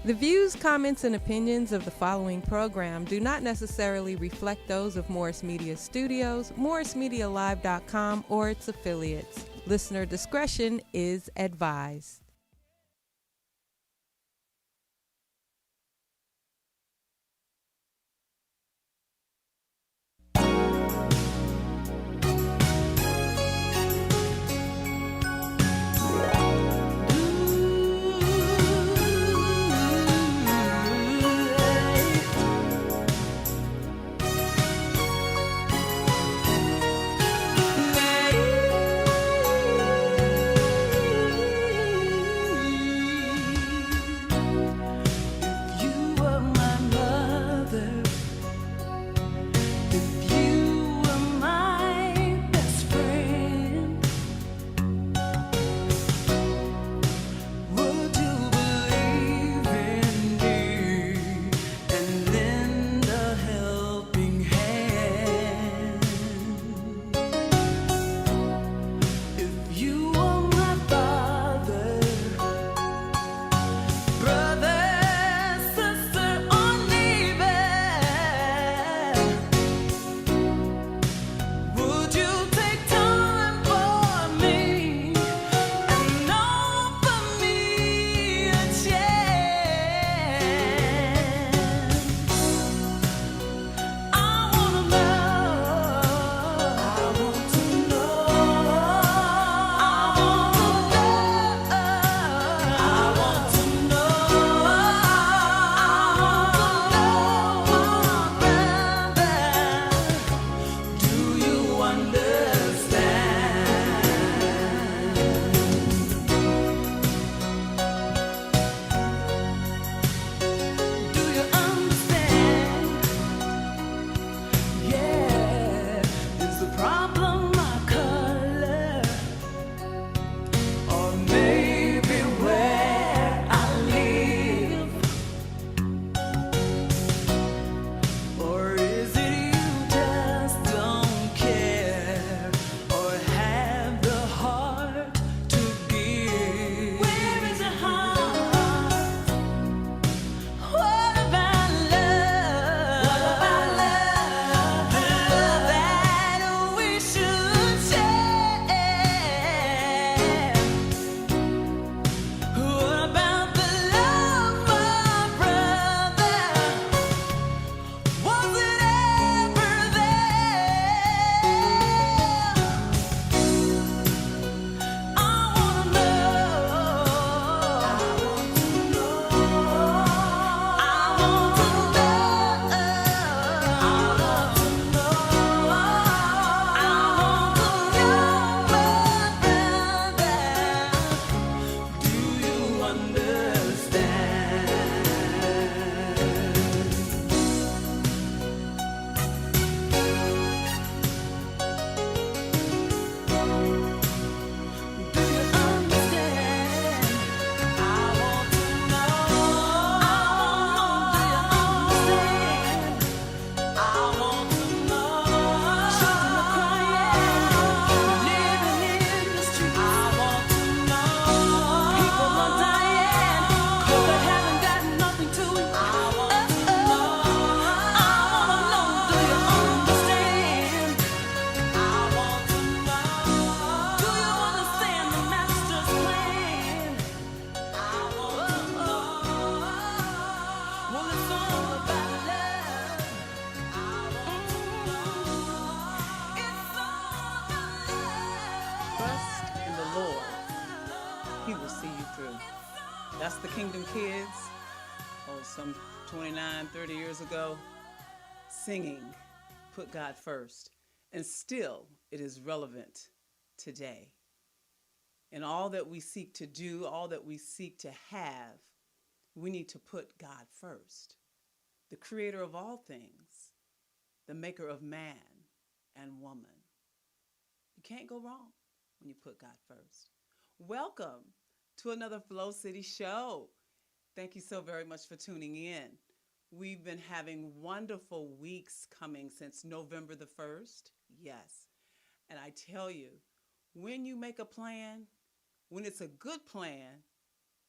The views, comments, and opinions of the following program do not necessarily reflect those of Morris Media Studios, MorrisMediaLive.com, or its affiliates. Listener discretion is advised. That's the Kingdom Kids, some 29, 30 years ago, singing Put God First. And still, it is relevant today. In all that we seek to do, all that we seek to have, we need to put God first. The creator of all things, the maker of man and woman. You can't go wrong when you put God first. Welcome to another Flow City show. Thank you so very much for tuning in. We've been having wonderful weeks coming since November the 1st. Yes. And I tell you, when you make a plan, when it's a good plan,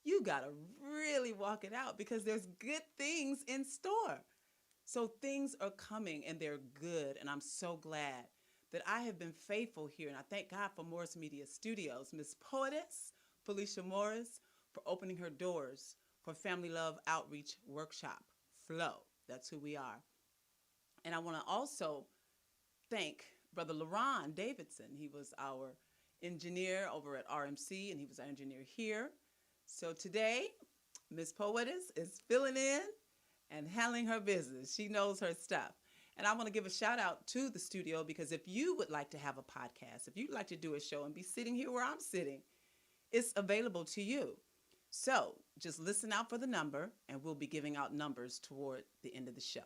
you got to really walk it out because there's good things in store. So things are coming and they're good. And I'm so glad that I have been faithful here. And I thank God for Morris Media Studios, Miss Poetess Felicia Morris, for opening her doors for Family Love Outreach Workshop Flow. That's who we are. And I want to also thank Brother LaRon Davidson. He was our engineer over at RMC, and he was our engineer here. So today, Miss Poetess is filling in and handling her business. She knows her stuff. And I want to give a shout out to the studio because if you would like to have a podcast, if you'd like to do a show and be sitting here where I'm sitting, it's available to you. So just listen out for the number, and we'll be giving out numbers toward the end of the show.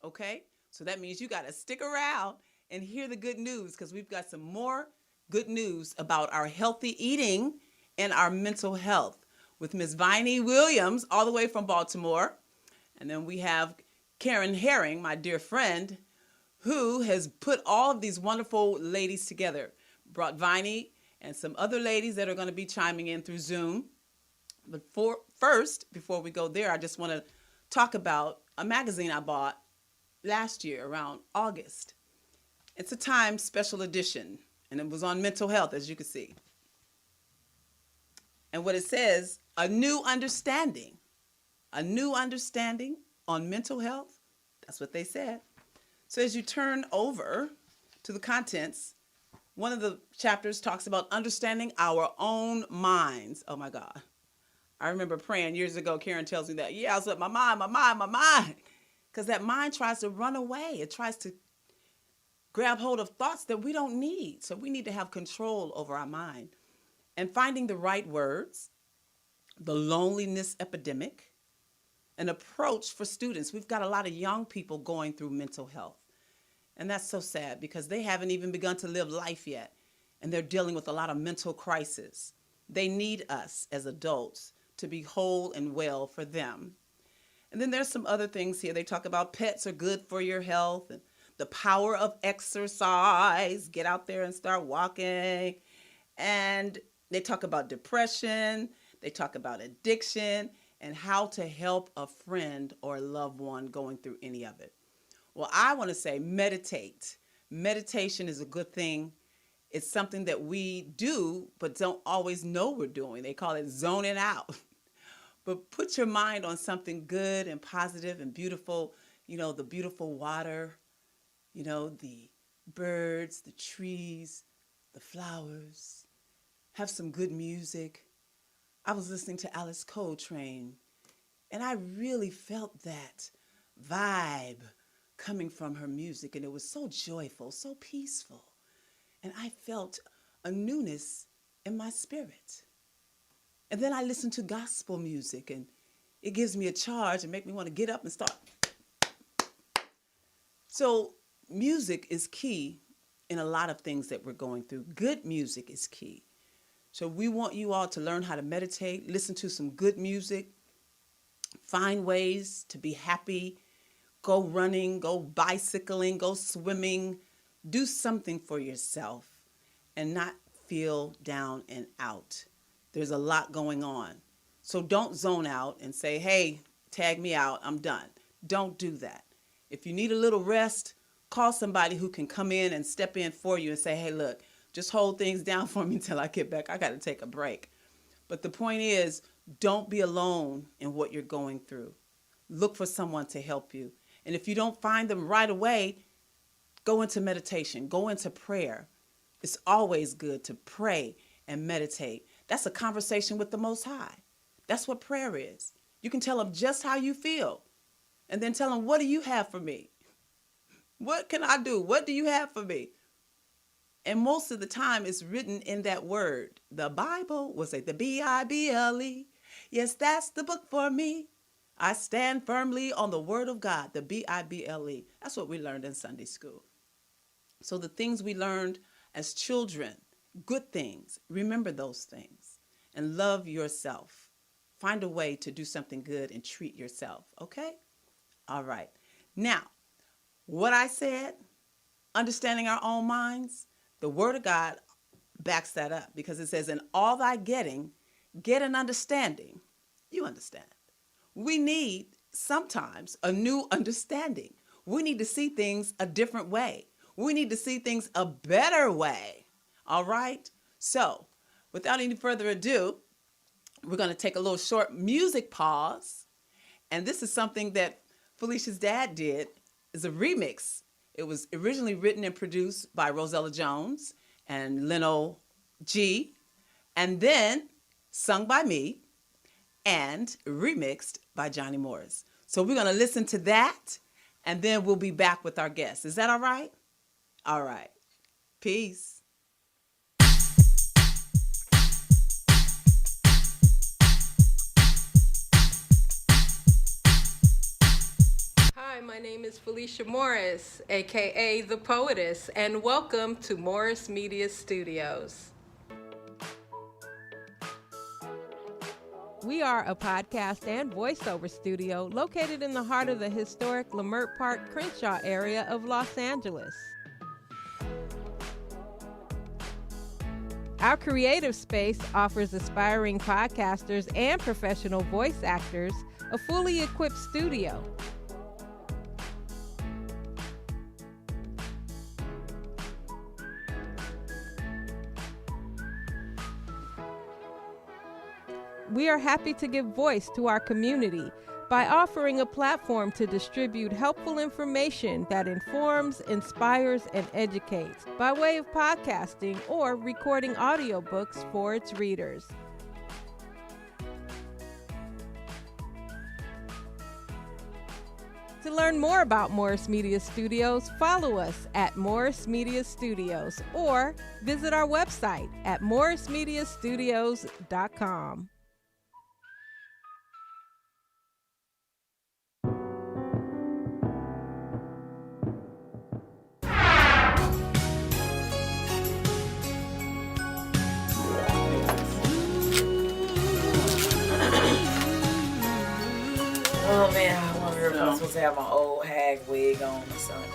Okay? So that means you got to stick around and hear the good news because we've got some more good news about our healthy eating and our mental health with Miss Viney Williams all the way from Baltimore. And then we have Karen Herring, my dear friend, who has put all of these wonderful ladies together, brought Viney and some other ladies that are going to be chiming in through Zoom. But first, before we go there, I just want to talk about a magazine I bought last year around August. It's a Time special edition, and it was on mental health, as you can see. And what it says, a new understanding on mental health. That's what they said. So as you turn over to the contents, one of the chapters talks about understanding our own minds. Oh my God. I remember praying years ago, Karen tells me that, I was like, my mind. Because that mind tries to run away. It tries to grab hold of thoughts that we don't need. So we need to have control over our mind. And finding the right words, the loneliness epidemic, an approach for students. We've got a lot of young people going through mental health. And that's so sad because they haven't even begun to live life yet. And they're dealing with a lot of mental crisis. They need us as adults to be whole and well for them. And then there's some other things here. They talk about pets are good for your health and the power of exercise. Get out there and start walking. And they talk about depression. They talk about addiction and how to help a friend or a loved one going through any of it. Well, I want to say meditate. Meditation is a good thing. It's something that we do, but don't always know we're doing. They call it zoning out. But put your mind on something good and positive and beautiful, the beautiful water, the birds, the trees, the flowers. Have some good music. I was listening to Alice Coltrane, and I really felt that vibe coming from her music, and it was so joyful, so peaceful. And I felt a newness in my spirit. And then I listened to gospel music, and it gives me a charge and make me want to get up and start. So music is key in a lot of things that we're going through. Good music is key. So we want you all to learn how to meditate, listen to some good music, find ways to be happy, go running, go bicycling, go swimming, do something for yourself and not feel down and out. There's a lot going on. So don't zone out and say, hey, tag me out, I'm done. Don't do that. If you need a little rest, call somebody who can come in and step in for you and say, hey, look, just hold things down for me until I get back. I got to take a break. But the point is, don't be alone in what you're going through. Look for someone to help you. And if you don't find them right away, go into meditation, go into prayer. It's always good to pray and meditate. That's a conversation with the Most High. That's what prayer is. You can tell him just how you feel. And then tell him, what do you have for me? What can I do? What do you have for me? And most of the time it's written in that word. The Bible will say the Bible. Yes, that's the book for me. I stand firmly on the word of God, the Bible. That's what we learned in Sunday school. So the things we learned as children, good things, remember those things and love yourself. Find a way to do something good and treat yourself, okay? All right. Now, what I said, understanding our own minds, the Word of God backs that up because it says, in all thy getting, get an understanding. You understand. We need sometimes a new understanding. We need to see things a different way. We need to see things a better way. All right? So, without any further ado, we're going to take a little short music pause. And this is something that Felicia's dad did, is a remix. It was originally written and produced by Rosella Jones and Leno G, and then sung by me and remixed by Johnny Morris. So we're going to listen to that, and then we'll be back with our guests. Is that all right? All right. Peace. Hi, my name is Felicia Morris, aka The Poetess, and welcome to Morris Media Studios. We are a podcast and voiceover studio located in the heart of the historic Leimert Park, Crenshaw area of Los Angeles. Our creative space offers aspiring podcasters and professional voice actors a fully equipped studio. We are happy to give voice to our community by offering a platform to distribute helpful information that informs, inspires, and educates by way of podcasting or recording audiobooks for its readers. To learn more about Morris Media Studios, follow us at Morris Media Studios or visit our website at morrismediastudios.com. Oh man, I wonder if I'm supposed to have my old hag wig on or something.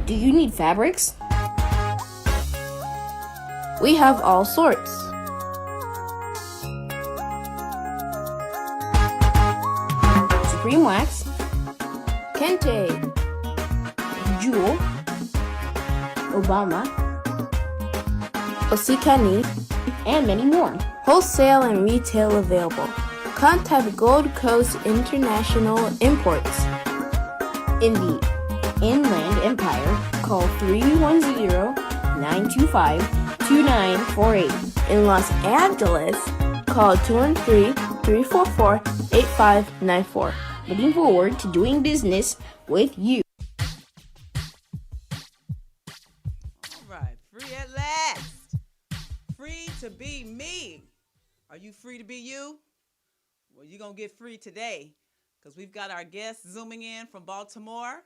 Do you need fabrics? We have all sorts. Supreme Wax, Kente, Jewel, Obama, Osikani, and many more. Wholesale and retail available. Contact Gold Coast International Imports. In the Inland Empire, call 310-925-2948. In Los Angeles, call 213-344-8594. Looking forward to doing business with you. All right. Free at last. Free to be me. Are you free to be you? Well, you're going to get free today because we've got our guests zooming in from Baltimore.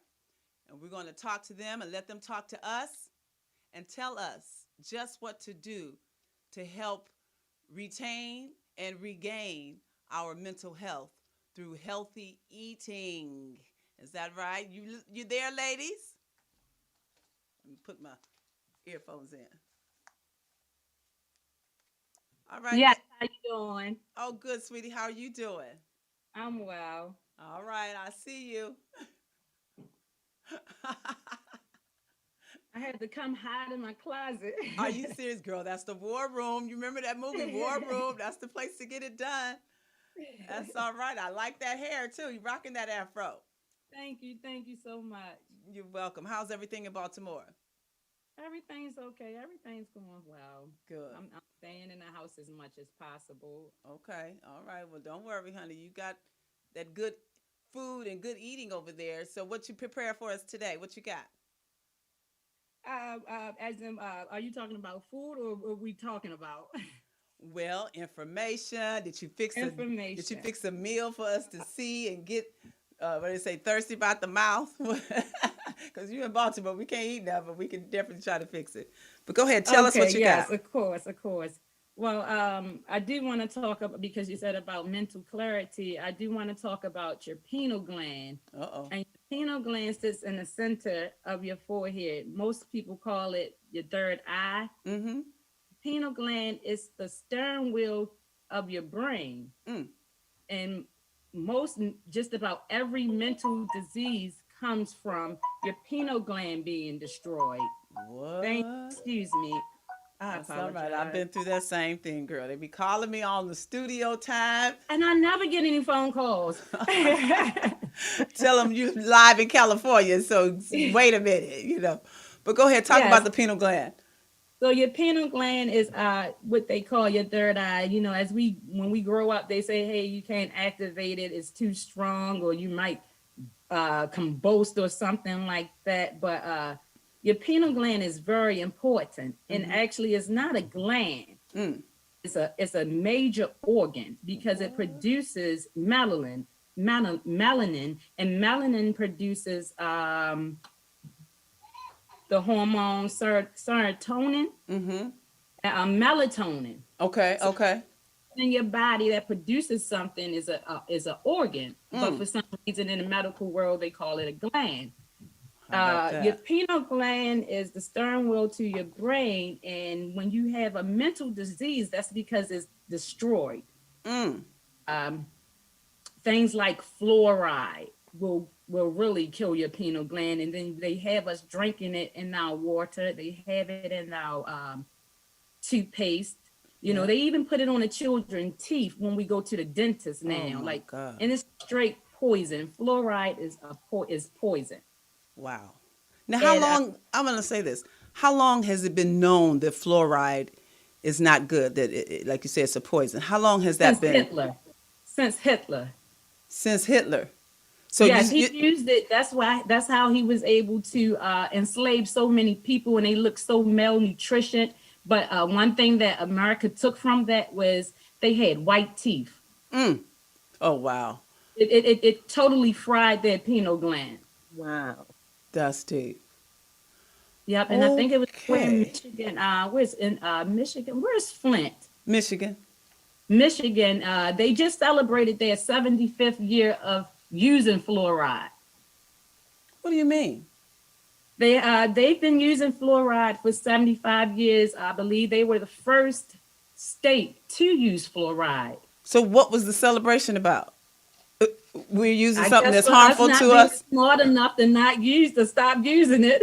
And we're going to talk to them and let them talk to us and tell us just what to do to help retain and regain our mental health through healthy eating. Is that right? You there, ladies? Let me put my earphones in. All right. Yes, how you doing? Oh, good, sweetie. How are you doing? I'm well. All right. I see you. I had to come hide in my closet. Are you serious, girl? That's the War Room. You remember that movie, War Room? That's the place to get it done. That's all right. I like that hair, too. You rocking that afro. Thank you so much. You're welcome. How's everything in Baltimore? Everything's okay. Everything's going well. Good. I'm staying in the house as much as possible. Okay. All right. Well, don't worry, honey. You got that good food and good eating over there. So what you prepare for us today? What you got? Are you talking about food or are we talking about? Well, information. Did you fix Information. Did you fix a meal for us to see and get? What do they say? Thirsty about the mouth. Because you're in Baltimore, we can't eat now, but we can definitely try to fix it. But go ahead, tell us what you got. Yes, of course. Well, I do want to talk about, because you said about mental clarity, I do want to talk about your pineal gland Uh-oh. and your pineal gland sits in the center of your forehead. Most people call it your third eye. Mm-hmm. Pineal gland is the steering wheel of your brain. Mm. And just about every mental disease comes from your pineal gland being destroyed. What? Excuse me. I That's all apologize. right. I've been through that same thing, girl. They be calling me on the studio time. And I never get any phone calls. Tell them you live in California. So wait a minute, you know. But go ahead, talk Yes. about the pineal gland. So your pineal gland is what they call your third eye. You know, when we grow up, they say, hey, you can't activate it. It's too strong, or you might combust or something like that. But your pineal gland is very important, and actually, it's not a gland. Mm. It's a major organ because it produces melanin, and melanin produces the hormone serotonin, and melatonin. Okay, okay. In your body that produces something is an organ, but for some reason in the medical world they call it a gland. Your pineal gland is the steering wheel to your brain, and when you have a mental disease, that's because it's destroyed. Things like fluoride will really kill your pineal gland, and then they have us drinking it in our water. They have it in our toothpaste. You know, they even put it on the children's teeth when we go to the dentist now. And it's straight poison. Fluoride is poison. Wow. Now, how long, I'm going to say this, how long has it been known that fluoride is not good, that, like you said, it's a poison? How long has that been? Since Hitler. Since Hitler. So yes, he used it. That's how he was able to enslave so many people, and they looked so malnutrition. But one thing that America took from that was they had white teeth. Oh, wow. It totally fried their pineal gland. Wow. That's deep. Yep, and I think it was in Michigan. Where's in Michigan? Where's Flint? Michigan. Michigan. They just celebrated their 75th year of using fluoride. What do you mean? They've been using fluoride for 75 years. I believe they were the first state to use fluoride. So what was the celebration about? We're using something that's harmful to us? Smart enough to stop using it.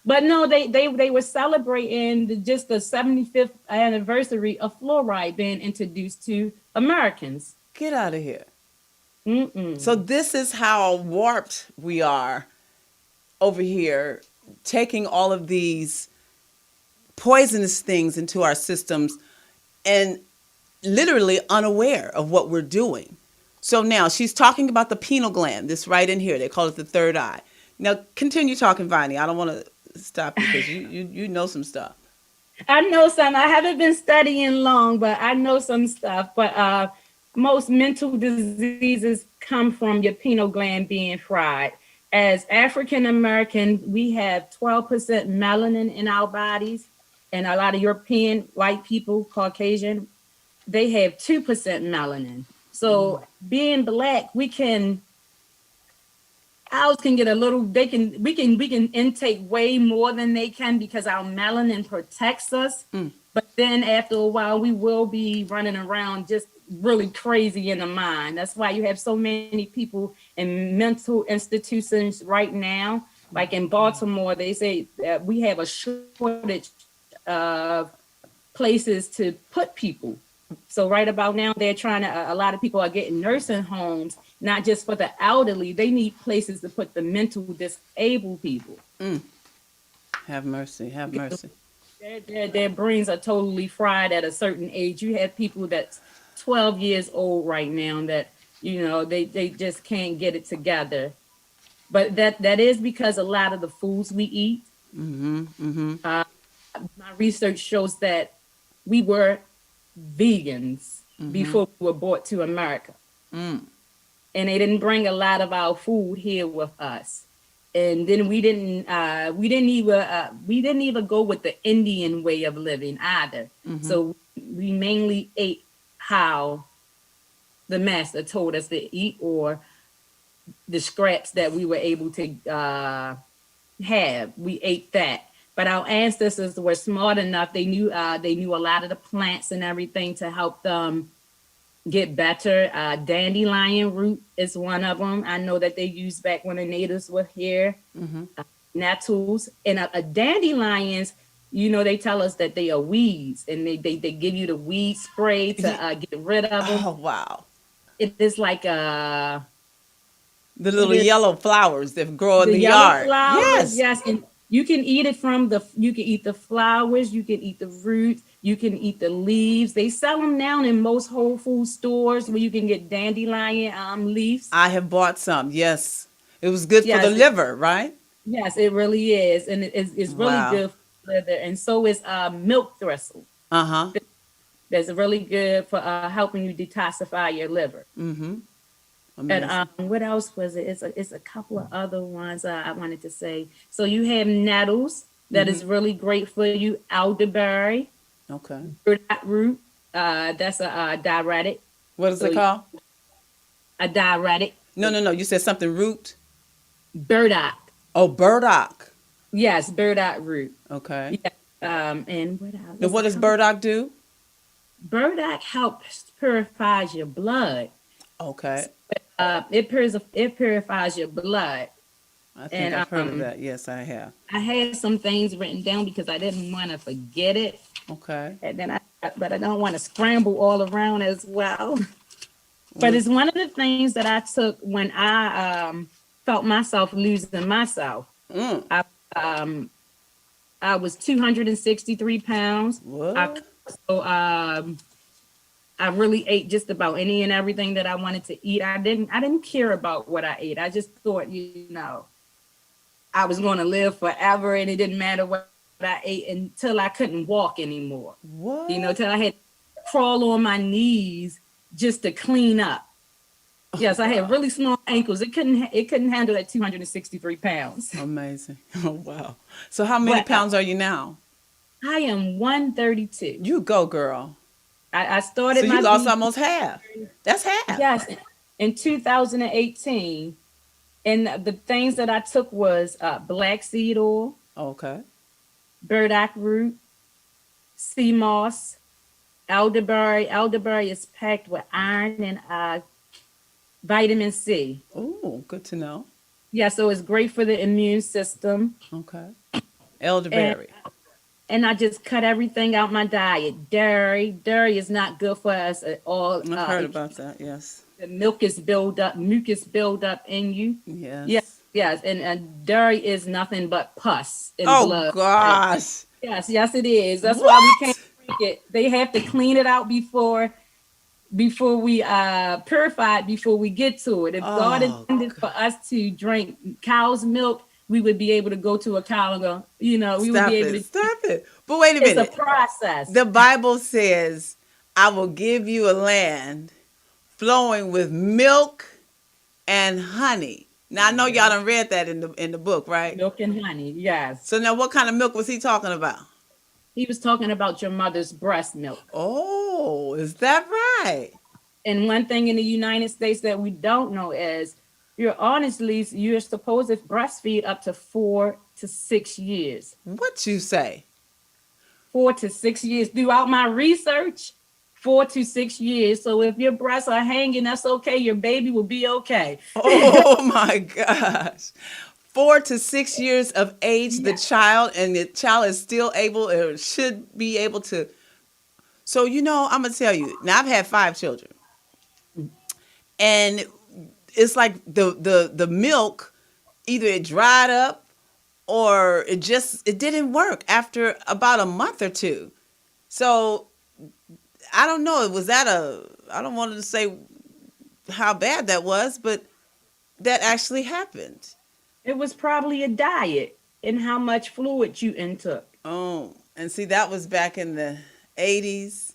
But no, they were celebrating just the 75th anniversary of fluoride being introduced to Americans. Get out of here. So this is how warped we are over here, taking all of these poisonous things into our systems and literally unaware of what we're doing. So now she's talking about the pineal gland, this right in here. They call it the third eye. Now continue talking, Viney. I don't want to stop you because you know some stuff. I know some. I haven't been studying long, but I know some stuff. But most mental diseases come from your pineal gland being fried. As African American, we have 12% melanin in our bodies, and a lot of European white people, Caucasian, they have 2% melanin. So being Black, ours can get a little, we can intake way more than they can because our melanin protects us. But then after a while, we will be running around just really crazy in the mind. That's why you have so many people in mental institutions right now. Like in Baltimore, they say that we have a shortage of places to put people. So right about now, they're trying to, a lot of people are getting nursing homes, not just for the elderly. They need places to put the mental disabled people. Have mercy, have mercy. Their brains are totally fried at a certain age. You have people that's 12 years old right now that, you know, they just can't get it together. But that is because a lot of the foods we eat. My research shows that we were vegans before we were brought to America. And they didn't bring a lot of our food here with us. And then we didn't even go with the Indian way of living either. So we mainly ate how the master told us to eat, or the scraps that we were able to have. We ate that. But our ancestors were smart enough. They knew a lot of the plants and everything to help them get better. Dandelion root is one of them. I know that they used back when the natives were here. Nettles and a dandelions. You know, they tell us that they are weeds, and they give you the weed spray to get rid of them. Oh, wow. It is like a The little yellow flowers that grow in the yellow yard. flowers, yes. And you can eat it you can eat the flowers, you can eat the roots, you can eat the leaves. They sell them now in most Whole Food stores where you can get dandelion leaves. I have bought some, yes. It was good for the liver, right? Yes, it really is. And it's really good for liver. And so is milk thistle. That's really good for helping you detoxify your liver. And what else was it? It's a couple of other ones I wanted to say. So you have nettles that is really great for you. Elderberry. Okay. Burdock root. That's a diuretic. What is it called? A diuretic. No. You said something root? Burdock. Oh, burdock. Yes, burdock root. Okay. Yeah. And what else? Now, what does burdock do? Burdock helps purifies your blood. Okay. It purifies your blood. I think I've heard of that. Yes, I have. I had some things written down because I didn't want to forget it. Okay. And then but I don't want to scramble all around as well. But it's one of the things that I took when I felt myself losing myself. I was 263 pounds. What? I really ate just about any and everything that I wanted to eat. I didn't care about what I ate. I just thought, I was going to live forever, and it didn't matter what I ate until I couldn't walk anymore. What? Till I had to crawl on my knees just to clean up. Yes, I had really small ankles. It couldn't handle that 263 pounds. Amazing. Oh, wow. So how many pounds are you now? I am 132. You go, girl. I started so you lost almost half. That's half. Yes, in 2018. And the things that I took was black seed oil. Okay. Burdock root, sea moss, elderberry. Elderberry is packed with iron and vitamin C. Oh, good to know. Yeah, so it's great for the immune system. Okay. Elderberry. And I just cut everything out my diet. Dairy is not good for us at all. I've heard about that. Yes. The mucus build up in you. Yes. Yes. And dairy is nothing but pus and blood. Oh gosh. Yes, it is. That's why we can't drink it. They have to clean it out before we purify it before we get to it. If God intended for us to drink cow's milk, we would be able to go to a cow and go, we would be able to stop it. But wait a minute. It's a process. The Bible says, I will give you a land flowing with milk and honey. Now I know y'all done read that in the book, right? Milk and honey, yes. So now what kind of milk was he talking about? He was talking about your mother's breast milk. Oh, is that right? And one thing in the United States that we don't know is you're supposed to breastfeed up to 4 to 6 years. What you say? 4 to 6 years. Throughout my research, 4 to 6 years. So if your breasts are hanging, that's okay. Your baby will be okay. Oh my gosh. 4 to 6 years of age, the child, and the child is still able or should be able to. So, I'm going to tell you, now I've had 5 children. And it's like the milk, either it dried up or it didn't work after about a month or two. So I don't know. I don't want to say how bad that was, but that actually happened. It was probably a diet and how much fluid you intook. Oh, and see, that was back in the 80s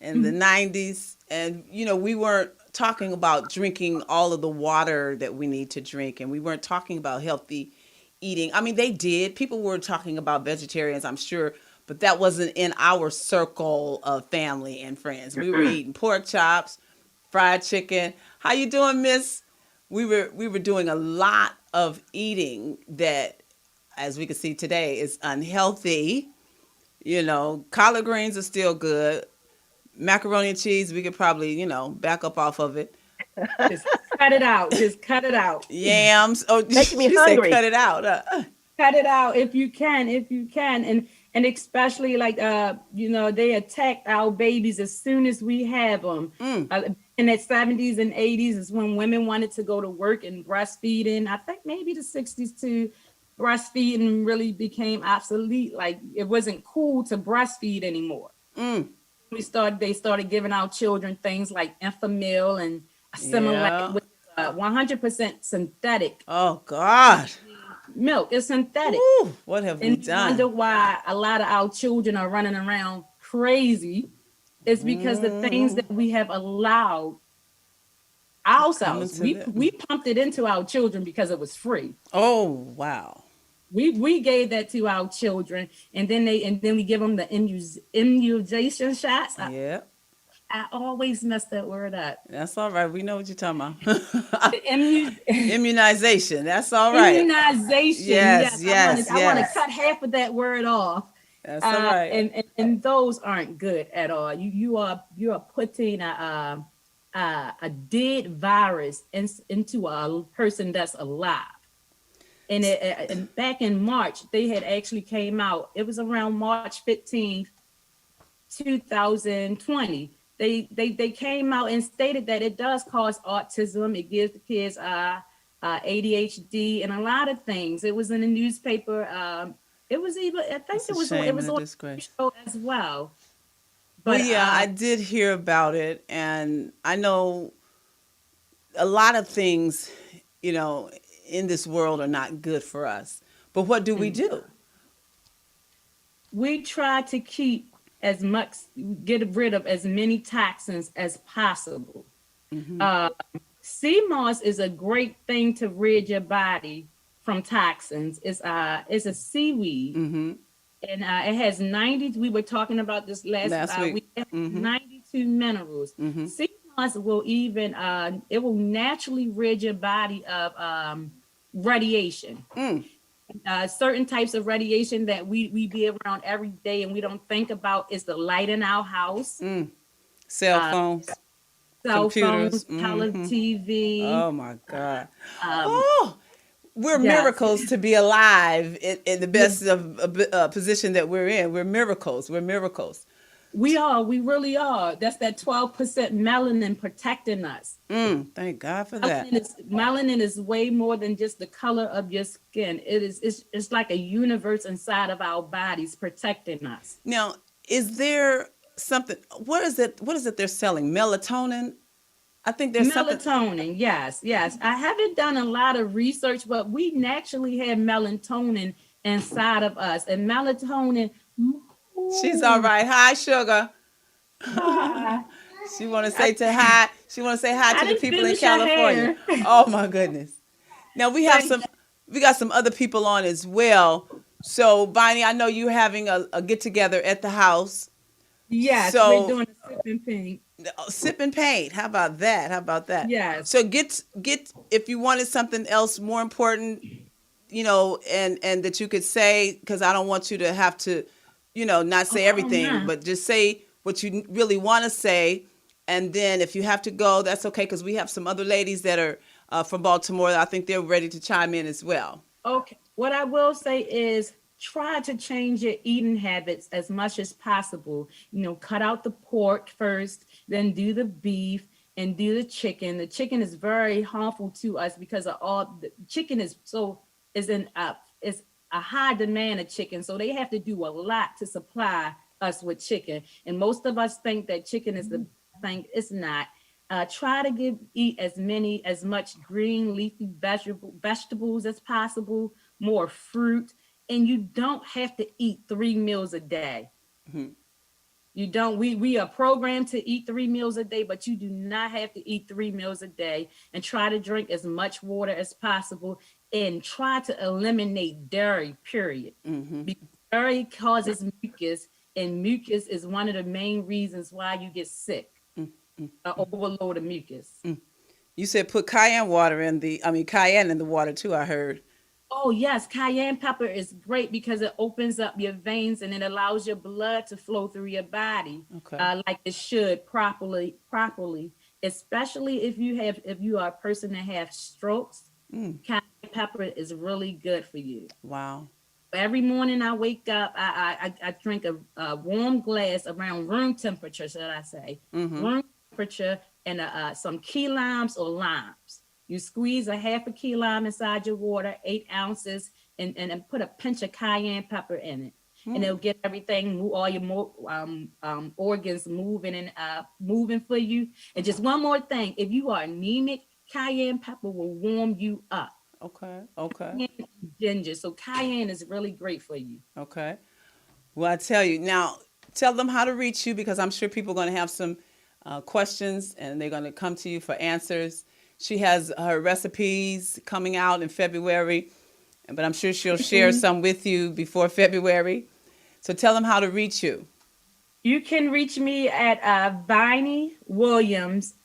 and the 90s. And, we weren't talking about drinking all of the water that we need to drink. And we weren't talking about healthy eating. I mean, they did. People were talking about vegetarians, I'm sure. But that wasn't in our circle of family and friends. We were eating pork chops, fried chicken. How you doing, Miss we were doing a lot of eating that, as we can see today, is unhealthy. Collard greens are still good. Macaroni and cheese, we could probably, back up off of it. Just cut it out. Just cut it out. Yams. Oh, Making me you hungry. say cut it out. Cut it out if you can, and especially like they attack our babies as soon as we have them. In the 70s and 80s is when women wanted to go to work and breastfeeding. I think maybe the 60s too. Breastfeeding really became obsolete. Like it wasn't cool to breastfeed anymore. They started giving our children things like Enfamil and Similac, with 100% synthetic. Oh God. Milk is synthetic. Ooh, what have we And done? wonder why a lot of our children are running around crazy. It's because the things that we have allowed ourselves, we pumped it into our children because it was free. Oh wow. We gave that to our children, and then we give them the immunization shots. Yeah. I always mess that word up. That's all right. We know what you're talking about. Immunization. That's all right. Immunization. Yes. I want to cut half of that word off. That's all right. And those aren't good at all. You are putting a dead virus into a person that's alive. And back in March, they had actually came out. It was around March 15th, 2020. They came out and stated that it does cause autism. It gives the kids ADHD and a lot of things. It was in the newspaper. It was even, I think it was on the show as well. But yeah, I did hear about it, and I know a lot of things, in this world are not good for us. But what do we do? We try to get rid of as many toxins as possible. Sea moss is a great thing to rid your body from toxins. It's a seaweed, and it has 90. We were talking about this last week. 92 minerals. Sea moss will even it will naturally rid your body of radiation. Certain types of radiation that we be around every day and we don't think about is the light in our house. Cell phones, computers, color TV. Oh my God. We're miracles to be alive in the best of position that we're in. We're miracles. We are. We really are. That's that 12% melanin protecting us. Thank God for that. Melanin is way more than just the color of your skin. It's like a universe inside of our bodies protecting us. Now, is there something? What is it they're selling? Melatonin? I think there's melatonin. Yes. I haven't done a lot of research, but we naturally have melatonin inside of us, and melatonin. She's all right. Hi, sugar. She want to say hi. She want to say hi to the people in California. Oh my goodness. Now we got some other people on as well. So Bonnie, I know you're having a get together at the house. Yes, so, we're doing a sip and paint. Sip and paint. How about that? Yes. So get if you wanted something else more important, and that you could say, because I don't want you to have to, not say everything, but just say what you really want to say. And then if you have to go, that's okay, because we have some other ladies that are from Baltimore. I think they're ready to chime in as well. Okay. What I will say is try to change your eating habits as much as possible. Cut out the pork first, then do the beef and do the chicken. The chicken is very harmful to us because of all the chicken is a high demand of chicken. So they have to do a lot to supply us with chicken. And most of us think that chicken is the thing. It's not. Try to eat as much green leafy vegetables as possible, more fruit, and you don't have to eat 3 meals a day. You don't. We are programmed to eat 3 meals a day, but you do not have to eat 3 meals a day. And try to drink as much water as possible, and try to eliminate dairy. Period. Because dairy causes mucus, and mucus is one of the main reasons why you get sick. Overload of mucus. You said put cayenne in the water too, I heard. Oh, yes, cayenne pepper is great because it opens up your veins and it allows your blood to flow through your body Okay. like it should properly. Especially if you are a person that have strokes, cayenne pepper is really good for you. Wow. Every morning I wake up, I drink a warm glass around room temperature, should I say, room temperature, and some key limes or limes. You squeeze a half a key lime inside your water, 8 ounces, and put a pinch of cayenne pepper in it. And it'll get everything, all your organs moving and moving for you. And just one more thing, if you are anemic, cayenne pepper will warm you up. Okay. Okay. Cayenne and ginger, so cayenne is really great for you. Okay. Well, I tell you now, tell them how to reach you because I'm sure people are going to have some questions and they're going to come to you for answers. She has her recipes coming out in February, but I'm sure she'll share some with you before February. So tell them how to reach you. You can reach me at Viney Williams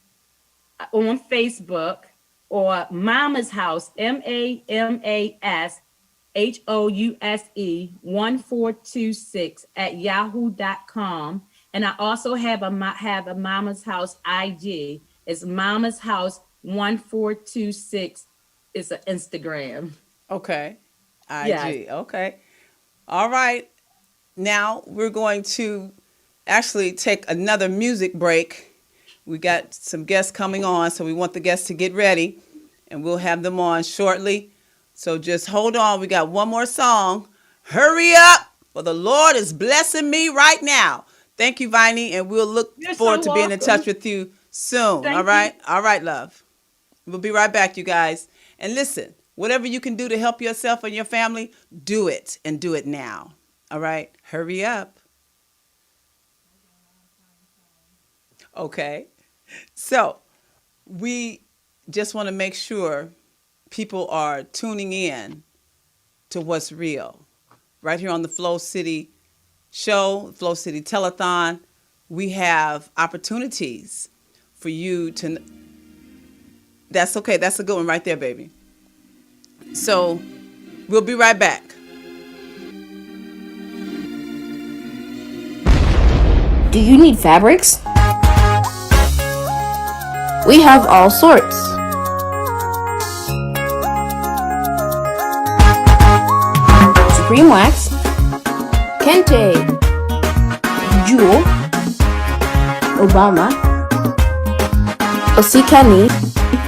on Facebook or Mama's House, MAMAS HOUSE 1426 at yahoo.com. And I also have a Mama's House IG. It's Mama's House 1426. It's an Instagram. Okay. IG. Yes. Okay. All right. Now we're going to actually take another music break. We got some guests coming on, so we want the guests to get ready, and we'll have them on shortly. So just hold on. We got one more song. Hurry up, for the Lord is blessing me right now. Thank you, Viney, and we'll look forward to being in touch with you soon. All right? All right, love. We'll be right back, you guys. And listen, whatever you can do to help yourself and your family, do it, and do it now. All right? Hurry up. Okay. So we just want to make sure people are tuning in to what's real. Right here on the Flow City show, Flow City Telethon, we have opportunities for you to... That's okay. That's a good one right there, baby. So we'll be right back. Do you need fabrics? We have all sorts. Supreme Wax, Kente, Jewel, Obama, Osikani,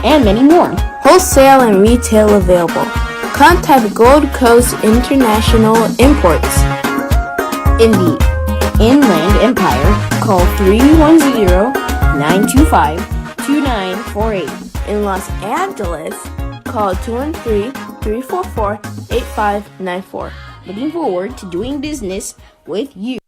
and many more. Wholesale and retail available. Contact Gold Coast International Imports. In the Inland Empire, call 310-925-2948. In Los Angeles, call 213-344-8594. Looking forward to doing business with you.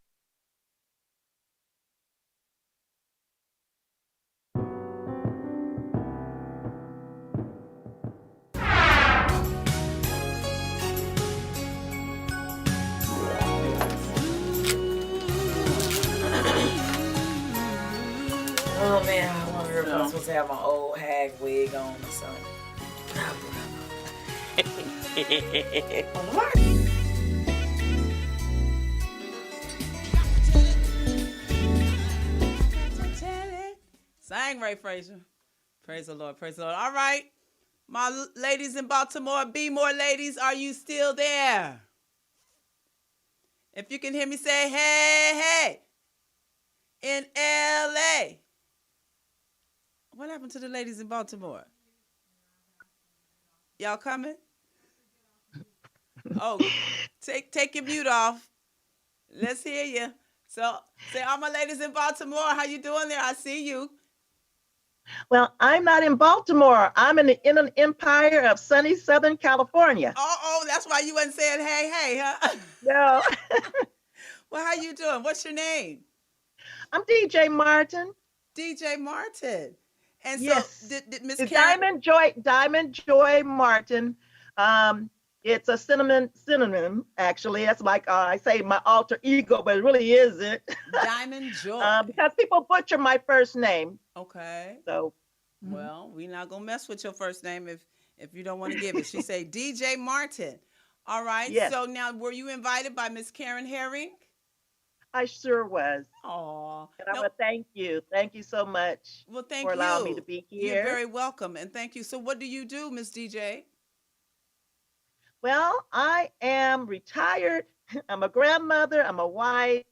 Oh man, I wonder if I'm supposed to have my old hag wig on or something. Sang Ray Frazier. Praise the Lord. Praise the Lord. All right. My ladies in Baltimore, be more ladies, are you still there? If you can hear me say, hey, hey. In LA. What happened to the ladies in Baltimore? Y'all coming? Oh, take your mute off. Let's hear you. So, say, all my ladies in Baltimore, how you doing there? I see you. Well, I'm not in Baltimore. I'm in the Inland Empire of sunny Southern California. Oh, that's why you wasn't saying hey, hey, huh? No. Well, how you doing? What's your name? I'm DJ Martin. DJ Martin. And yes. So did Miss Karen... Diamond Joy Martin. It's a synonym, actually. That's like I say my alter ego, but it really isn't. Diamond Joy. Because people butcher my first name. Okay. So, Well, we not gonna mess with your first name if you don't want to give it. She say DJ Martin. All right. Yes, So now, were you invited by Miss Karen Herring? I sure was. Oh, And I no. want to thank you. Thank you so much Well, for thank allowing me to you. be You're here. very welcome, and thank you. So, what do you do, Miss DJ? Well, I am retired. I'm a grandmother, I'm a wife,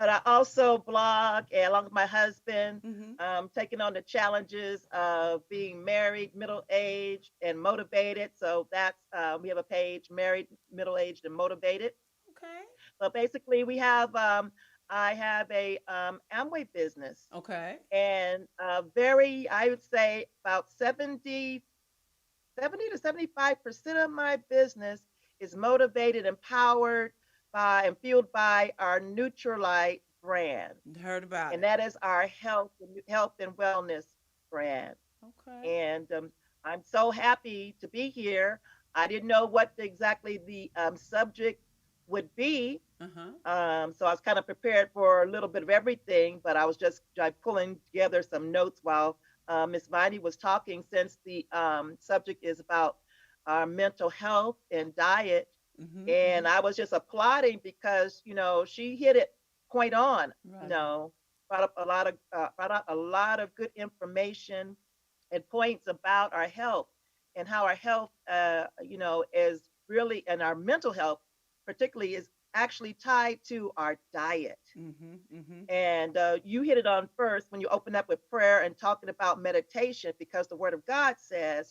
but I also blog along with my husband, Mm-hmm. taking on the challenges of being married, middle aged, and motivated. So that's we have a page, Married, Middle Aged, and Motivated. Okay. But basically, we have I have a Amway business, Okay. and very I would say about 70 to 75% of my business is motivated, empowered by, and fueled by our Nutrilite brand. Heard about And it. that is our health and wellness brand. Okay. And I'm so happy to be here. I didn't know what exactly the subject would be. Uh-huh. So I was kind of prepared for a little bit of everything, but I was just pulling together some notes while Miss Viney was talking, since the subject is about mental health and diet. Mm-hmm. And Mm-hmm. I was just applauding because, she hit it point on, Right. brought up brought out a lot of good information and points about our health and how our health, is really, and our mental health particularly, is actually tied to our diet. Mm-hmm. Mm-hmm. And you hit it on first when you open up with prayer and talking about meditation, because the Word of God says,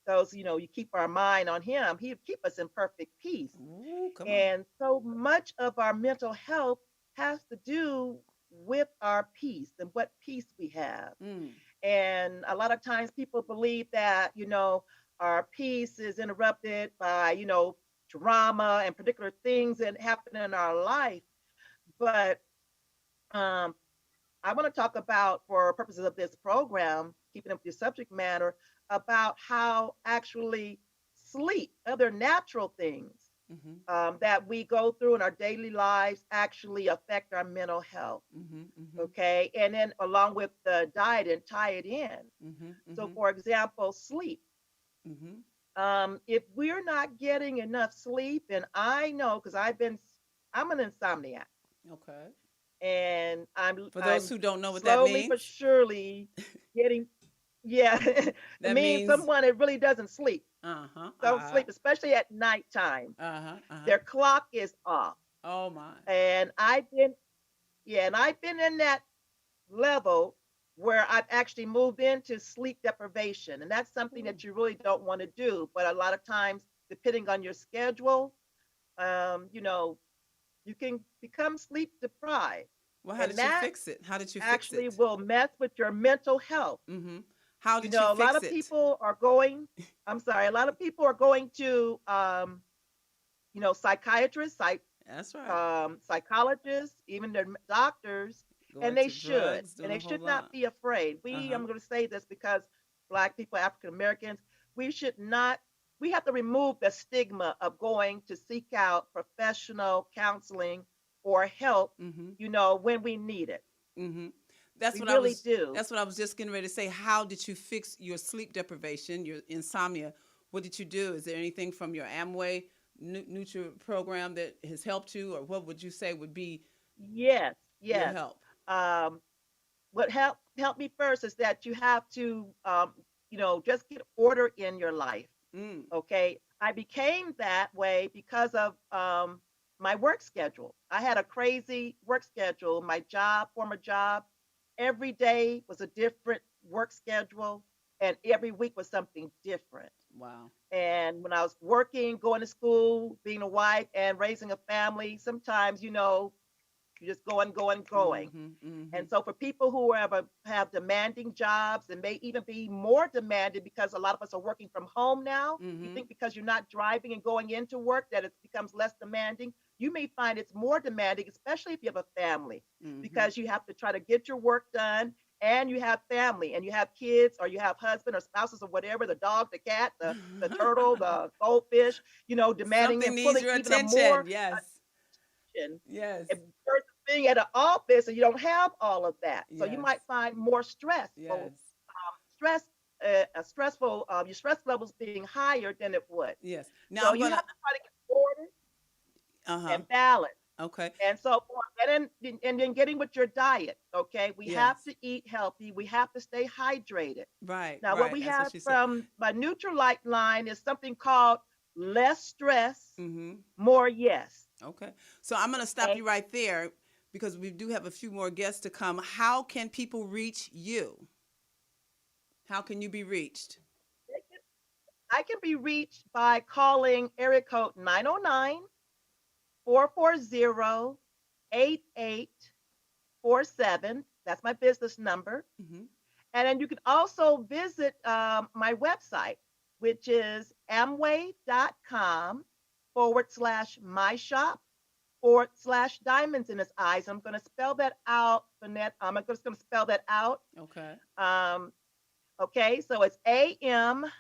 those, you keep our mind on Him, He'll keep us in perfect peace. Ooh, come on. And so much of our mental health has to do with our peace and what peace we have. Mm. And a lot of times people believe that, our peace is interrupted by, drama and particular things that happen in our life. But um, I want to talk about, for purposes of this program, keeping up with your subject matter, about how actually sleep, other natural things Mm-hmm. that we go through in our daily lives, actually affect our mental health. Mm-hmm. Mm-hmm. Okay. And then along with the diet, and tie it in. Mm-hmm. So, Mm-hmm. for example, sleep. Mm-hmm. If we're not getting enough sleep, and I know because I'm an insomniac, Okay. and For those I'm who don't know what that slowly but means, surely getting, yeah, it that means means someone that really doesn't sleep, uh-huh. don't Uh-huh. sleep, especially at nighttime. Uh-huh. Uh-huh. Their clock is off. Oh my. And I've been in that level where I've actually moved into sleep deprivation. And that's something Ooh. that you really don't want to do. But a lot of times, depending on your schedule, um, you know, you can become sleep deprived. Well, how And did you that fix it? How did you fix actually it? will mess with your mental health. Mm-hmm. How You did you know, a lot fix of it? people are going, I'm sorry, a lot of people are going to, psychiatrists, That's right. psychologists, even their doctors, and Going they to should, drugs, doing and a they whole should not lot. be afraid. Uh-huh. I'm going to say this because Black people, African Americans, we should not. We have to remove the stigma of going to seek out professional counseling or help, Mm-hmm. when we need it. Mm-hmm. That's We what I really was. do. That's what I was just getting ready to say. How did you fix your sleep deprivation, your insomnia? What did you do? Is there anything from your Amway Nutri program that has helped you, or what would you say would be Yes, your yes. help? Um, what helped me first is that you have to, just get order in your life. Mm. Okay. I became that way because of my work schedule. I had a crazy work schedule. My former job, every day was a different work schedule, and every week was something different. Wow. And when I was working, going to school, being a wife, and raising a family, sometimes, you're just going. Mm-hmm. Mm-hmm. And so for people who have demanding jobs, and may even be more demanding because a lot of us are working from home now, you Mm-hmm. think because you're not driving and going into work that it becomes less demanding. You may find it's more demanding, especially if you have a family, Mm-hmm. because you have to try to get your work done, and you have family, and you have kids, or you have husband or spouses or whatever, the dog, the cat, the turtle, the goldfish, demanding Something and needs pulling your even a attention. more Yes. attention, Yes. and versus being at an office and you don't have all of that. So you Yes. might find more stressful Yes. a stressful, your stress levels being higher than it would. Yes. Now So I'm you gonna. have to try to get ordered Uh-huh. and balance Okay. and so forth. And then getting with your diet. Okay, we have Yes. to eat healthy. We have to stay hydrated. Right. Now, what Right. we That's what have she said. from my Nutrilite line is something called less stress, Mm-hmm. more yes. Okay. So I'm gonna stop Okay. you right there because we do have a few more guests to come. How can people reach you? How can you be reached? I can be reached by calling area code 909-440-8847. That's my business number. Mm-hmm. And then you can also visit my website, which is amway.com/my shop /diamonds in his eyes. I'm going to spell that out, Annette. I'm just going to spell that out. Okay. Um, okay, so it's AMWAY.com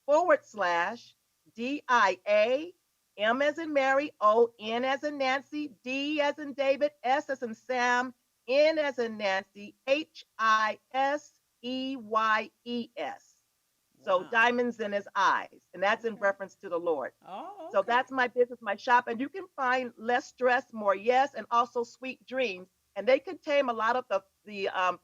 /MYSHOP /DIA, M as in Mary, O-N as in Nancy, D as in David, S as in Sam, N as in Nancy, HISEYES. So Wow. diamonds in his eyes, and that's in Okay. reference to the Lord. Oh, So okay. that's my business, my shop, and you can find less stress, more yes, and also sweet dreams. And they contain a lot of the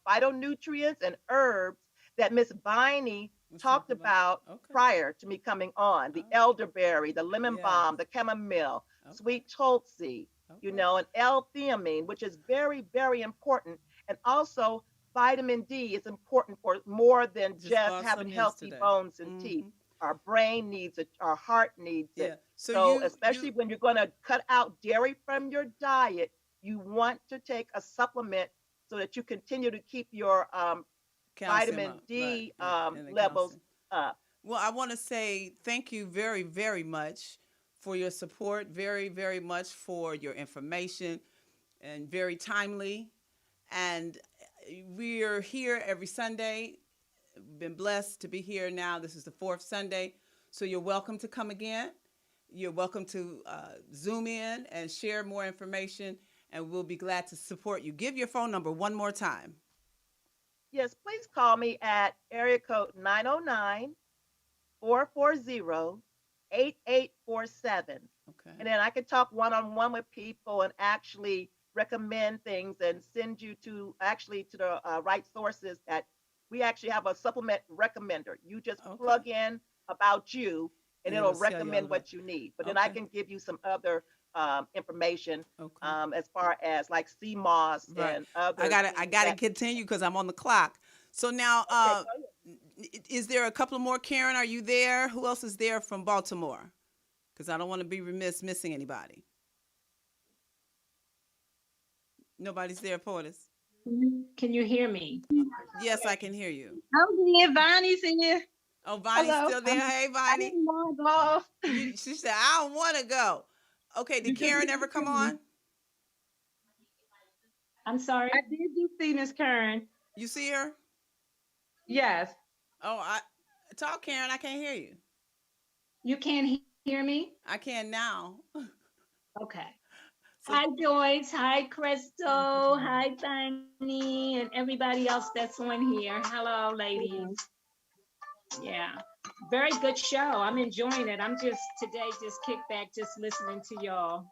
phytonutrients and herbs that Miss Viney Was talked talking about. about Okay. prior to me coming on. The Oh, elderberry, the lemon yes. balm, the chamomile, Okay. sweet tulsi, Okay. and L-theanine, which is very, very important. And also vitamin D is important for more than Just just bought having some healthy yesterday. bones and teeth. Mm-hmm. Our brain needs it, our heart needs Yeah. it. So So, you especially when you're going to cut out dairy from your diet, you want to take a supplement so that you continue to keep your calcium vitamin up, right? D And the levels calcium. up. Well, I want to say thank you very, very much for your support. Very, very much for your information, and very timely. And we are here every Sunday. We've been blessed to be here now. This is the fourth Sunday. So you're welcome to come again. You're welcome to Zoom in and share more information, and we'll be glad to support you. Give your phone number one more time. Yes, please call me at area code 909-440-8847. Okay. And then I can talk one-on-one with people and actually recommend things and send you to the right sources. That we actually have a supplement recommender. You just Okay. plug in about you and And it'll it'll tell you all recommend about. what you need. But then I Okay. can give you some other information Okay. as far as like sea moss Right. and other I gotta things that. continue because I'm on the clock. So now, Okay, go ahead. is there a couple more? Karen, are you there? Who else is there from Baltimore? Because I don't want to be remiss missing anybody. Nobody's there, Portis. Can you hear me? Yes, I can hear you. I'm here. Bonnie's here. Oh, Bonnie's Hello. still there. Hey, I Bonnie. didn't want to go. She said, I don't want to go. Okay, did Karen ever come on? I'm sorry. I did just see Miss Karen. You see her? Yes. Oh, talk, Karen. I can't hear you. You can't hear me? I can now. Okay. So- Hi, Joyce. Hi, Crystal. Hi, Fanny, and everybody else that's on here. Hello, ladies. Yeah. Very good show. I'm enjoying it. I'm just kicked back, just listening to y'all.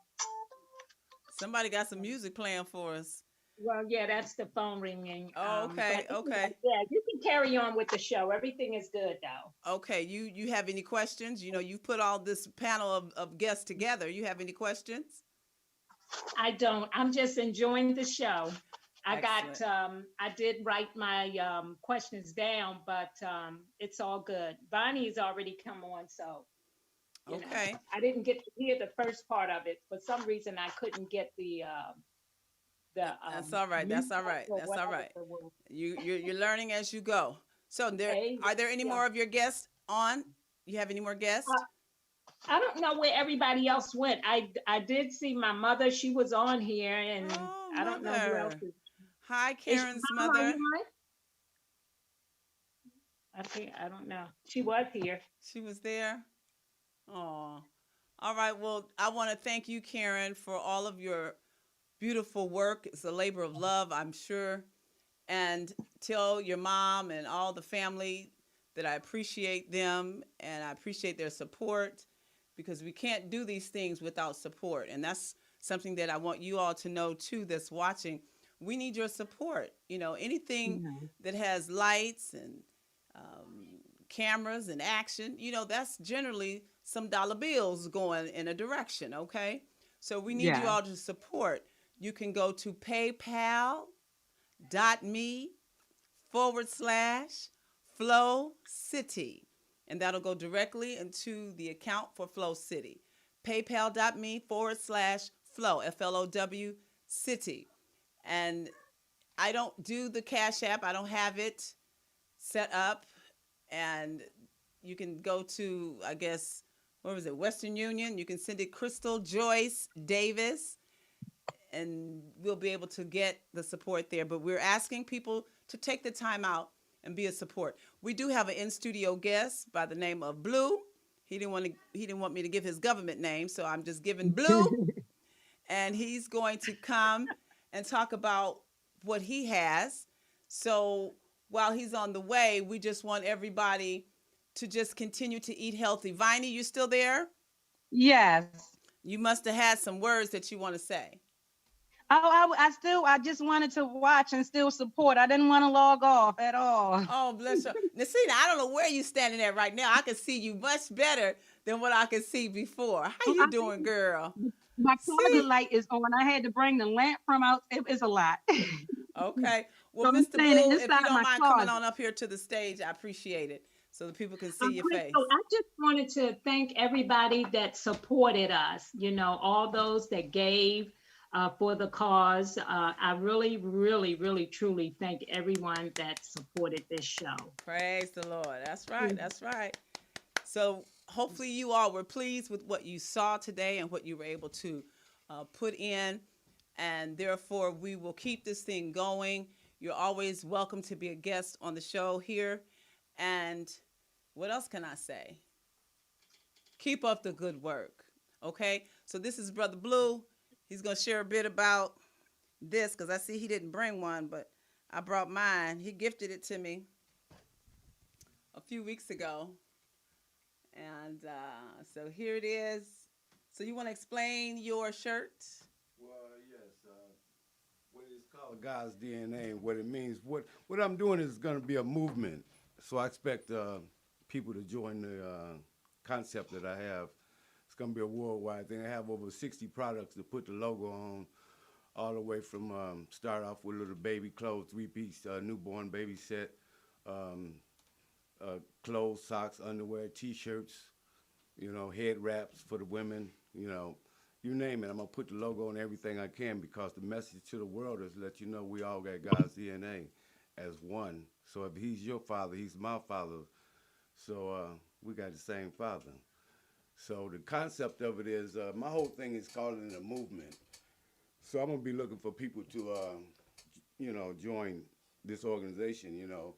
Somebody got some music playing for us. Well, yeah, that's the phone ringing. Oh, okay, but okay. Yeah, you can carry on with the show. Everything is good, though. Okay, you have any questions? You know, you put all this panel of guests together. You have any questions? I don't. I'm just enjoying the show. Excellent. I did write my questions down, but it's all good. Bonnie's already come on, so. you know, Okay. I didn't get to hear the first part of it. For some reason, I couldn't get the. That's all right. That's all right. That's all right. You're learning as you go. So are there any more of your guests on? You have any more guests? I don't know where everybody else went. I did see my mother. She was on here, and Oh, I don't know who else. mother. Hi, Is Karen's Mama mother. on? I don't know. She was here. She was there. Oh, All right. Well, I want to thank you, Karen, for all of your beautiful work. It's a labor of love, I'm sure. And tell your mom and all the family that I appreciate them and I appreciate their support because we can't do these things without support. And that's something that I want you all to know too that's watching. We need your support. You know, anything that has lights and cameras and action, you know, that's generally some dollar bills going in a direction, okay? So we need you Yeah. all to support. You can go to paypal.me/Flow City, and that'll go directly into the account for Flow City. paypal.me/Flow, FLOW City. And I don't do the Cash App, I don't have it set up. And you can go to, I guess, what was it, Western Union. You can send it Crystal Joyce Davis, and we'll be able to get the support there. But we're asking people to take the time out and be a support. We do have an in-studio guest by the name of Blue. He didn't want me to give his government name, so I'm just giving Blue. And he's going to come and talk about what he has. So while he's on the way, we just want everybody to just continue to eat healthy. Viney, you still there? Yes. You must have had some words that you want to say. Oh, I just wanted to watch and still support. I didn't want to log off at all. Oh, bless you. Now, see, I don't know where you're standing at right now. I can see you much better than what I could see before. How you doing, girl? My See? closet light is on. I had to bring the lamp from out. It's a lot. Okay. Well, So I'm Mr. Blue, standing if you inside don't my mind coming closet. on up here to the stage, I appreciate it so that people can see your face. So I just wanted to thank everybody that supported us, you know, all those that gave for the cause. I really, really, really, truly thank everyone that supported this show. Praise the Lord. That's right. That's right. So hopefully you all were pleased with what you saw today and what you were able to put in. And therefore, we will keep this thing going. You're always welcome to be a guest on the show here. And what else can I say? Keep up the good work. Okay? So this is Brother Blue. He's going to share a bit about this because I see he didn't bring one, but I brought mine. He gifted it to me a few weeks ago. And so here it is. So you want to explain your shirt? Well, yes. What it's called God's DNA, and what it means. What I'm doing is going to be a movement. So I expect people to join the concept that I have. It's going to be a worldwide thing. I have over 60 products to put the logo on, all the way from start off with little baby clothes, 3-piece newborn baby set, clothes, socks, underwear, T-shirts, you know, head wraps for the women, you know, you name it. I'm going to put the logo on everything I can because the message to the world is let you know we all got God's DNA as one. So if he's your father, he's my father. So we got the same father. So the concept of it is, my whole thing is calling it a movement. So I'm going to be looking for people to, you know, join this organization, you know,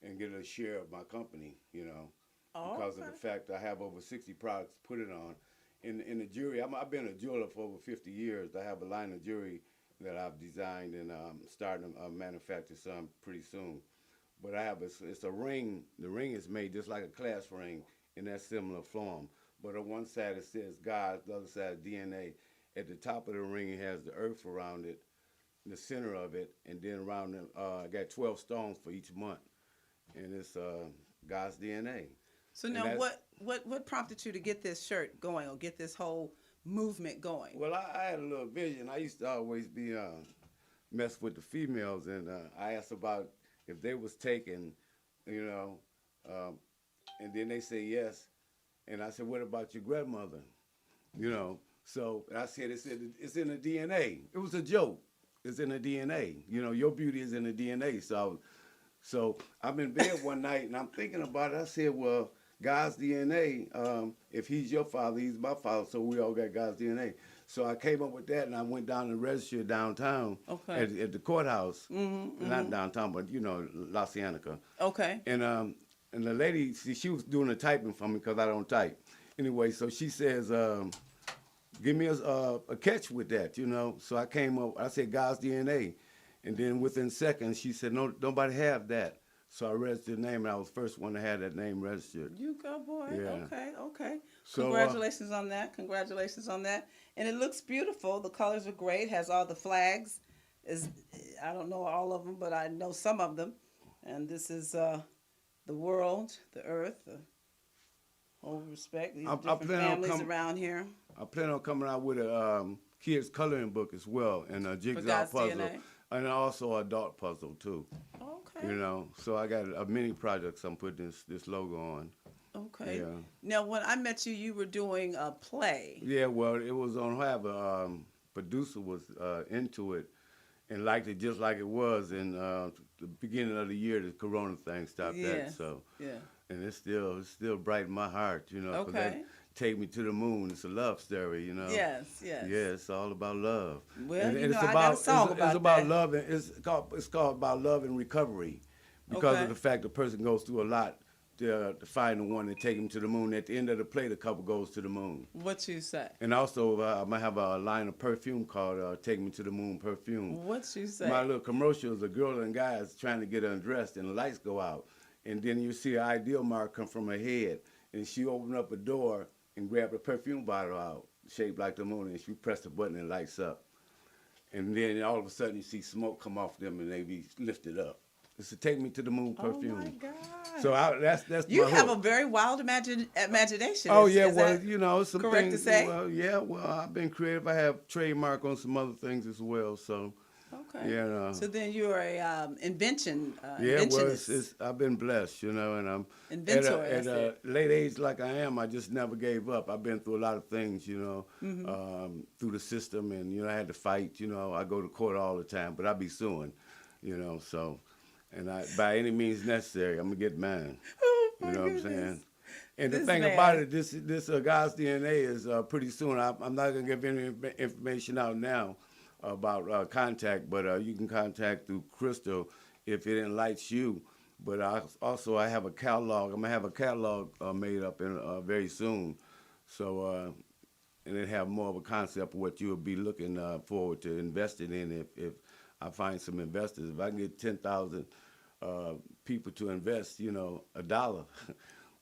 and get a share of my company, you know, because of the fact I have over 60 products to put it on. In the jewelry, I've been a jeweler for over 50 years. I have a line of jewelry that I've designed and starting to manufacture some pretty soon. But I have it's a ring. The ring is made just like a class ring in that similar form. But on one side it says God, the other side DNA. At the top of the ring it has the earth around it, the center of it, and then around it, I got 12 stones for each month. And it's God's DNA. So now what prompted you to get this shirt going or get this whole movement going? Well, I had a little vision. I used to always be mess with the females, and I asked about if they was taken, you know, and then they say yes. And I said, what about your grandmother? You know, so I said, it's in the DNA. It was a joke. It's in the DNA. You know, your beauty is in the DNA. So I'm in bed one night, and I'm thinking about it. I said, well, God's DNA, if he's your father, he's my father, so we all got God's DNA. So I came up with that, and I went down to register downtown at the courthouse. Not downtown, but, you know, La Cienega. Okay. And the lady, she was doing the typing for me because I don't type. anyway, so she says, give me a catch with that, you know. So I came up, I said God's DNA. And then within seconds, she said, no, nobody have that. So I registered the name, and I was the first one to have that name registered. You go, boy. Yeah. Okay. So, Congratulations on that. Congratulations on that. And it looks beautiful. The colors are great. Has all the flags. I don't know all of them, but I know some of them. And this is the world, the earth, the whole respect. These different families around here. I plan on coming out with a kids coloring book as well, and a jigsaw puzzle, DNA. and also a dot puzzle too. Okay. You know, so I got many projects I'm putting this logo on. Okay. Yeah. Now, when I met you, you were doing a play. Yeah, well, it was on have a producer was into it and liked it just like it was in the beginning of the year. The Corona thing stopped that, so yeah. And it's still bright in my heart, you know. 'Cause Okay. Take Me to the Moon. It's a love story, you know. Yes. Yeah, it's all about love. Well, and you know, it's I got a song it's about about that. love, and it's called about love and recovery, because Okay. of the fact the person goes through a lot to find the one and take him to the moon. At the end of the play, the couple goes to the moon. What you say? And also, I'm gonna have a line of perfume called "Take Me to the Moon" perfume. What you say? My little commercial is a girl and guys trying to get undressed, and the lights go out, and then you see an ideal mark come from her head, and she opened up a door and grabbed a perfume bottle out, shaped like the moon, and she pressed the button and it lights up. And then all of a sudden you see smoke come off them and they be lifted up. It's a Take Me to the Moon perfume. Oh my God. So that's You my have hook. a very wild imagination. Oh Is- yeah, is well that you know some correct things. to say? Well I've been creative. I have trademark on some other things as well. So Okay. yeah. So then you're a invention. Yeah, well, inventionist. I've been blessed, you know, and I'm Inventor, at that's a it. late age like I am. I just never gave up. I've been through a lot of things, you know, Mm-hmm. through the system, and you know, I had to fight. You know, I go to court all the time, but I be suing, you know. So, and by any means necessary, I'm gonna get mine. Oh, my You know what I'm goodness. saying? And the This thing man. about it, this God's DNA is pretty soon. I'm not gonna give any information out now about contact, but you can contact through Crystal if it enlightens you. But I have a catalog. I'm gonna have a catalog made up in very soon, so and it have more of a concept of what you would be looking forward to investing in if I find some investors. If I can get 10,000 people to invest, you know, $1,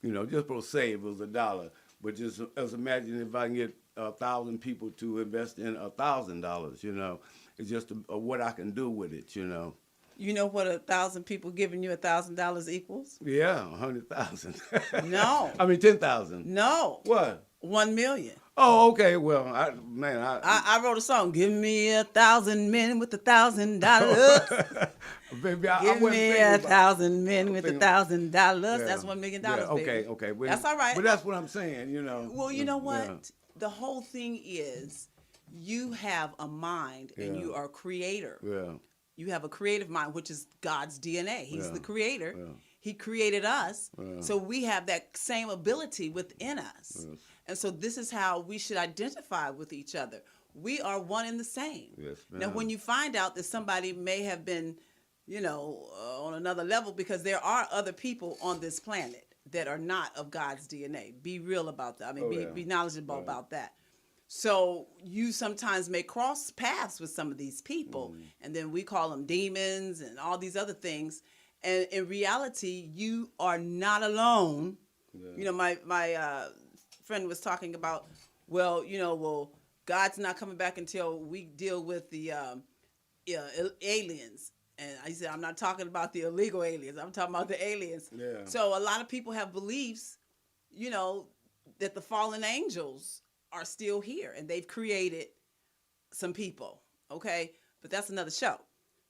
you know, just for say it was $1, but just imagine if I can get 1,000 people to invest in $1,000, you know, it's just what I can do with it, you know. You know what 1,000 people giving you $1,000 equals? Yeah, 100,000. No. I mean 10,000. No. What? 1 million. Oh, okay. Well, I wrote a song. Give me 1,000 men with $1,000. Baby, I Give wasn't me thinking about- 1,000 men with thinking- $1,000. Yeah. That's $1 million. Yeah, baby. okay. Well, That's all right. But that's what I'm saying, you know. Well, you know what? Yeah. The whole thing is you have a mind and Yeah. you are a creator. Yeah. You have a creative mind, which is God's DNA. He's Yeah. the creator. Yeah. He created us. Yeah. So we have that same ability within us. Yes. And so this is how we should identify with each other. We are one and the same. Yes, Now, ma'am. when you find out that somebody may have been, you know, on another level, because there are other people on this planet that are not of God's DNA. Be real about that. I mean, Oh, yeah. be knowledgeable Right. about that. So you sometimes may cross paths with some of these people, and then we call them demons and all these other things. And in reality, you are not alone. Yeah. You know, my friend was talking about, well, God's not coming back until we deal with the aliens. And I said, I'm not talking about the illegal aliens. I'm talking about the aliens. Yeah. So a lot of people have beliefs, you know, that the fallen angels are still here and they've created some people. Okay. But that's another show.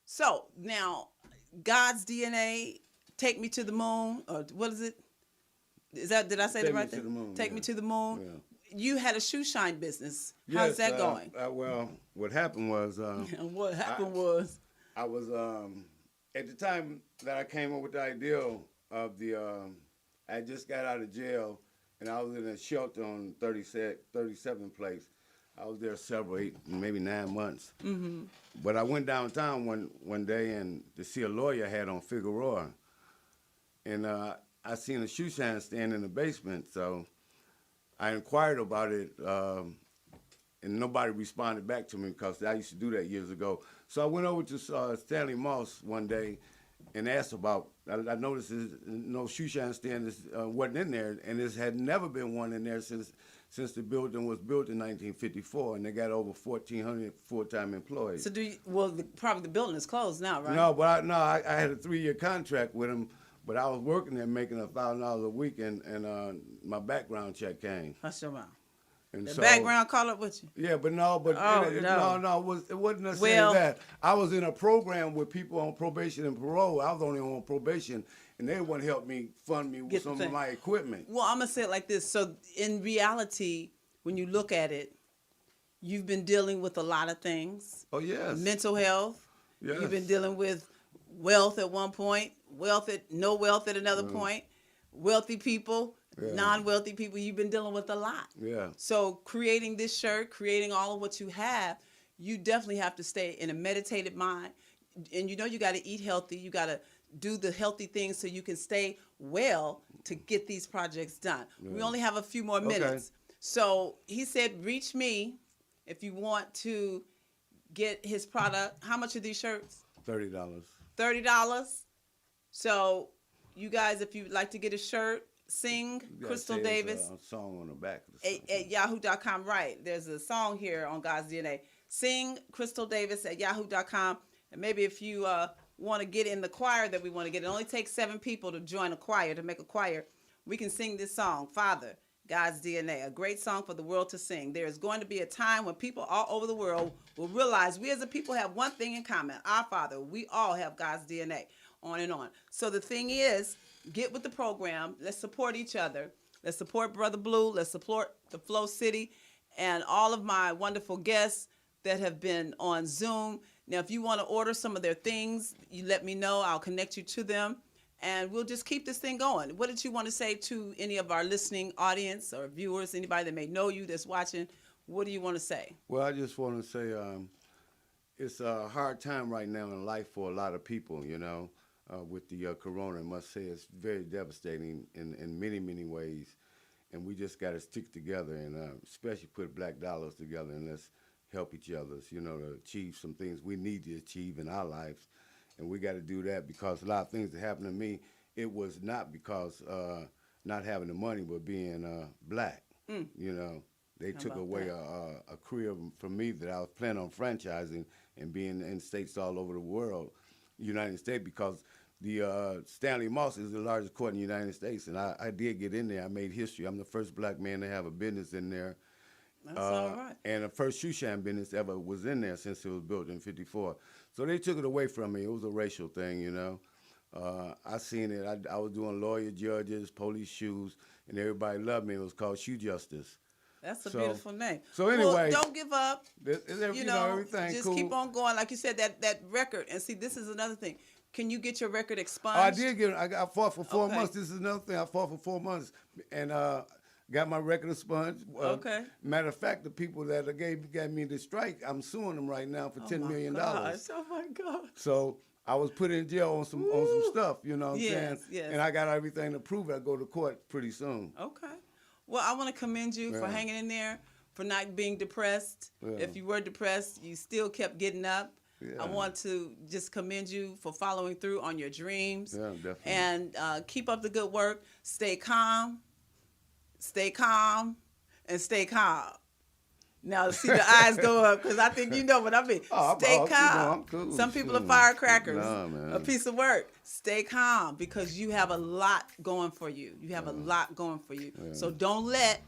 So now God's DNA, Take Me to the Moon, or what is it? Did I say Take the Me right to thing? the Moon, Take yeah. Me to the Moon. Yeah. You had a shoe shine business. How's that going? Well, what happened was And what happened was, I was at the time that I came up with the idea of the I just got out of jail and I was in a shelter on 37th place. I was there several, 8, maybe 9 months. Mm-hmm. But I went downtown one day and to see a lawyer I had on Figueroa, and I seen a shoe shine stand in the basement. So I inquired about it, and nobody responded back to me because I used to do that years ago. So I went over to Stanley Moss one day and asked about. I noticed no shoe shine stand wasn't in there, and there had never been one in there since the building was built in 1954, and they got over 1,400 full-time employees. So probably the building is closed now, right? No, but I had a 3-year contract with them, but I was working there making $1,000 a week, and my background check came. Hush your mouth. And The so, background caught up with you? Yeah, but Oh, it wasn't necessarily that. I was in a program with people on probation and parole. I was only on probation, and they wouldn't help me fund me with some of my equipment. Well, I'm going to say it like this. So in reality, when you look at it, you've been dealing with a lot of things. Oh, yes. Mental health. Yes. You've been dealing with wealth at one point, no wealth at another point, wealthy people, non-wealthy people. You've been dealing with a lot. Yeah. So creating this shirt, creating all of what you have, you definitely have to stay in a meditated mind. And you got to eat healthy. You got to do the healthy things so you can stay well to get these projects done. Yeah. We only have a few more minutes. Okay. So he said, reach me if you want to get his product. How much are these shirts? $30. $30. So you guys, if you'd like to get a shirt, sing Crystal Davis. A song on the back. At yahoo.com. Right. There's a song here on God's DNA. Sing Crystal Davis at yahoo.com. And maybe if you want to get in the choir that we want to get, it only takes 7 people to join a choir, to make a choir. We can sing this song, Father, God's DNA, a great song for the world to sing. There is going to be a time when people all over the world will realize we as a people have one thing in common. Our Father, we all have God's DNA, on and on. So the thing is, get with the program. Let's support each other. Let's support Brother Blue. Let's support the Flow City and all of my wonderful guests that have been on Zoom. Now, if you want to order some of their things, you let me know. I'll connect you to them. And we'll just keep this thing going. What did you want to say to any of our listening audience or viewers, anybody that may know you that's watching? What do you want to say? Well, I just want to say it's a hard time right now in life for a lot of people, with the corona. I must say it's very devastating in many, many ways. And we just got to stick together and especially put black dollars together and let's help each other, to achieve some things we need to achieve in our lives. And we got to do that because a lot of things that happened to me, it was not because not having the money, but being black. They took away a career from me that I was planning on franchising and being in states all over the world, United States, because the Stanley Moss is the largest court in the United States. And I did get in there. I made history. I'm the first black man to have a business in there. That's all right. And the first shoe shine business ever was in there since it was built in '54. So they took it away from me. It was a racial thing, I seen it. I was doing lawyer, judges, police shoes, and everybody loved me. It was called Shoe Justice. That's a beautiful name. So anyway, don't give up. Everything just cool. Keep on going. Like you said, that record. And see, this is another thing. Can you get your record expunged? I did get it. I fought for 4 months. This is another thing. I fought for 4 months. And got my record expunged. Okay. Matter of fact, the people that gave me the strike, I'm suing them right now for $10 million. Oh my God! So I was put in jail on some stuff, you know what I'm saying? Yes. And I got everything to prove it. I go to court pretty soon. Okay. Well, I want to commend you for hanging in there, for not being depressed. Yeah. If you were depressed, you still kept getting up. Yeah. I want to just commend you for following through on your dreams. Yeah, definitely. And keep up the good work. Stay calm, and stay calm. Now, see the eyes go up because I think you know what I mean. Stay calm. I'm cool. Some people are firecrackers. A piece of work. Stay calm because you have a lot going for you. You have a lot going for you. Yeah. So don't let,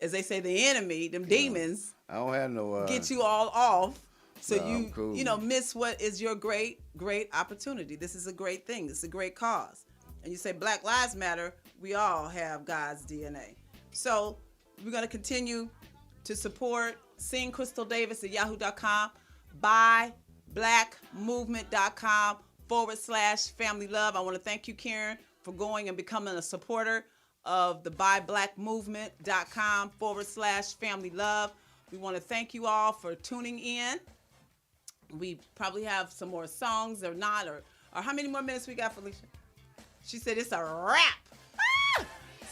as they say, the enemy, them demons, I don't have no get you all off. So you miss what is your great opportunity. This is a great thing. This is a great cause. And you say Black Lives Matter. We all have God's DNA. So we're going to continue to support. Sing Crystal Davis at yahoo.com. Buy blackmovement.com/family love. I want to thank you, Karen, for going and becoming a supporter of the buyblackmovement.com/family love. We want to thank you all for tuning in. We probably have some more songs or not, or how many more minutes we got, Felicia? She said it's a wrap.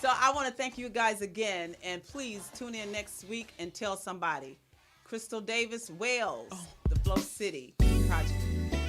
So I want to thank you guys again, and please tune in next week and tell somebody. Crystal Davis, Wales, the Flow City Project.